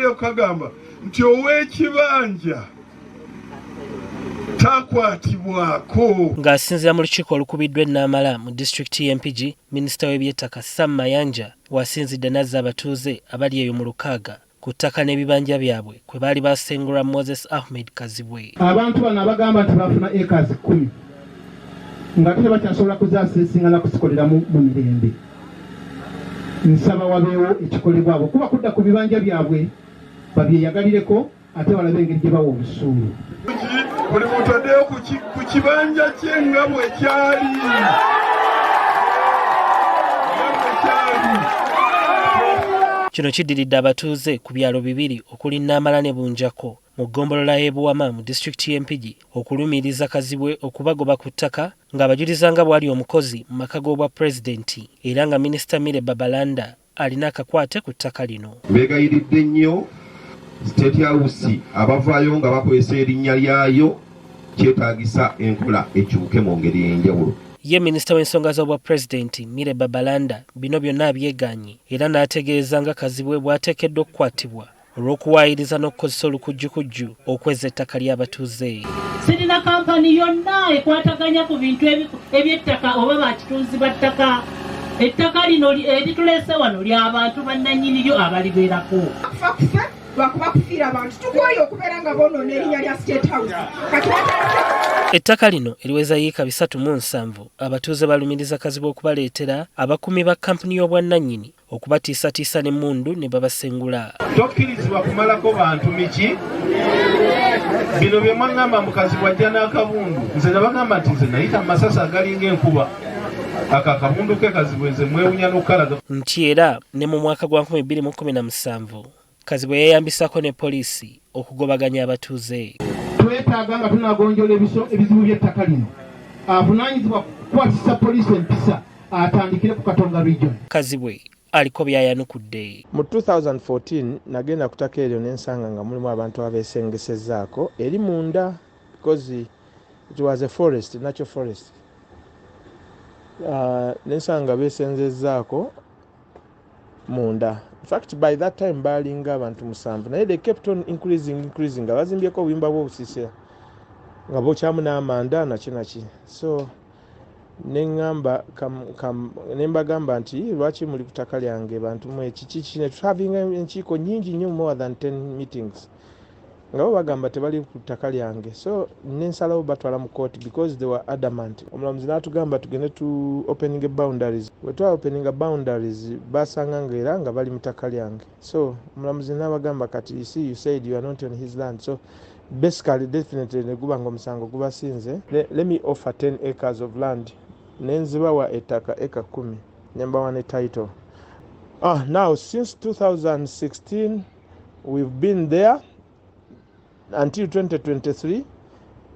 eyo kagamba nti ow'ekibanja takwatibwako. Ng'asinziira mu lukiiko olukubiddwa e Naamala mu disitulikiti y'Empigi, minisita w'ebyettaka Sam Mayanja wasinzidde n'azza abatuuze abali eyo mu Lukaaga ku ttaka n'ebibanja byabwe kwe baali basengulwa Moses Ahmed Kazibwe. Abantu bano abagamba nti bafuna acres 10 nga tebakyasobola kuzaasingana kuzikolera mu mirembe. Nsaba wabeewo ekikolebwa abo kuba kudda ku bibanja byabwe babyeyagalireko ate balabe engeri gye bawa obusuulu. Buli muntu addeyo ku kibanja kye nga bwe kyali. Kino kiddiridde abatuuze ku byalo bibiri okuli Naamala ne Bunjako mu ggombolola y'e Buwama mu disitulikiti y'Empigi okulumiriza Kazibwe okubagoba ku ttaka ng'abajuliza nga bw'ali omukozi mu maka g'obwa pulezidenti era nga minisita Mire Babalanda alina akakwate ku ttaka lino. Beegayiridde nnyo State House abavaayo nga bakozesa erinnya lyayo kyetaagisa enkola ekyuke mu ngeri y'enjawulo. Ye minisita w'ensonga z'obwa pulezidenti Mire Babalanda bino byonna abyegaanye era n'ategeeza nga Kazibwe bw'ateekeddwa okukwatibwa olw'okuwaayiriza n'okukozesa olukujjukujju okweza ettaka ly'abatuuze. Sirina kampani yonna ekwataganya ku bintu eby'ettaka oba bakitunzibwa ttaka. Ettaka lino erituleese wano ly'abantu bannannyini abalibeerako. Lwakuba kufiira abantu tukwaye okubeera nga bonoona erinnya lya State House. Ettaka lino eriweza yiika 307 abatuuze balumiriza Kazibwe okubaleetera abakuumi ba kampuni y'obwannannyini okubatiisatiisa n'emmundu ne babasengula. Tokkirizibwa kumalako bantu miki bino bye mwaŋŋamba mu Kazibwe ajja n'akabundu nze nabagamba nti nze nayita mu masasi agalinga enkuba akakabundu ke Kazibwe nze mwewunya n'okukalaga. Nti era ne mu mwaka gwa 2017 Kazibwe yeyambisako ne poliisi okugobaganya abatuuze. Twetaaga nga tunagonjola ebizibu by'ettaka lino avunaanyizibwa kukwatisa poliisi empisa atandikire ku Katonga region. Kazibwe aliko byayanukudde. Mu 2014 nagenda ku ttaka eryo n'ensanga nga mulimu abantu abeesengesezzaako eri munda because it was a forest, natural forest. N'ensanga beesenzezzaako munda. In fact, by that time balinga abantu 7 naye they kept on increasing nga bazimbyeko obuyumba bw'obusisira nga bokyamu n'amanda nakinaki. So nembagamba nti lwaki muli ku ttaka lyange bantu mwe kiki having enkiiko nyingi nnyo more than 10 meetings nga bo bagamba tebali ku ttaka lyange. So nensalawo batwala mu court because they were adamant. Omulamuzi n'atugamba tugende to opening boundaries. Bwe twa opening boundaries basanga ng'era nga bali mu ttaka lyange. So omulamuzi n'abagamba kati you said you are not on his land. So basically definitely neguba ng'omusango gubasinze. Let me offer 10 acres of land. Nenzibawa ettaka eka 10 nembawa ne title. Now since 2016 we've been there until 2023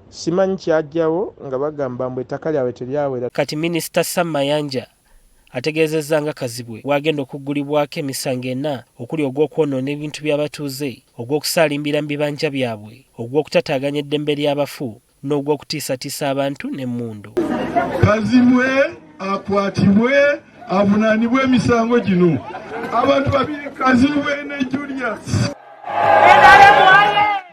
simanyi kyajjawo nga bagamba mbu ettaka lyabwe teryawera. Kati minisita Sam Mayanja ategeezezza nga Kazibwe wagenda okuggulibwako emisango 4 okuli ogw'okwonoona ebintu by'abatuuze, ogw'okusaalimbira mu bibanja byabwe, ogw'okutataaganya eddembe ly'abafu n'ogw'okutiisatiisa abantu n'emmundu. Kazibwe akwatibwe avunaanibwe emisango gino. Abantu babiri Kazibwe ne Julius.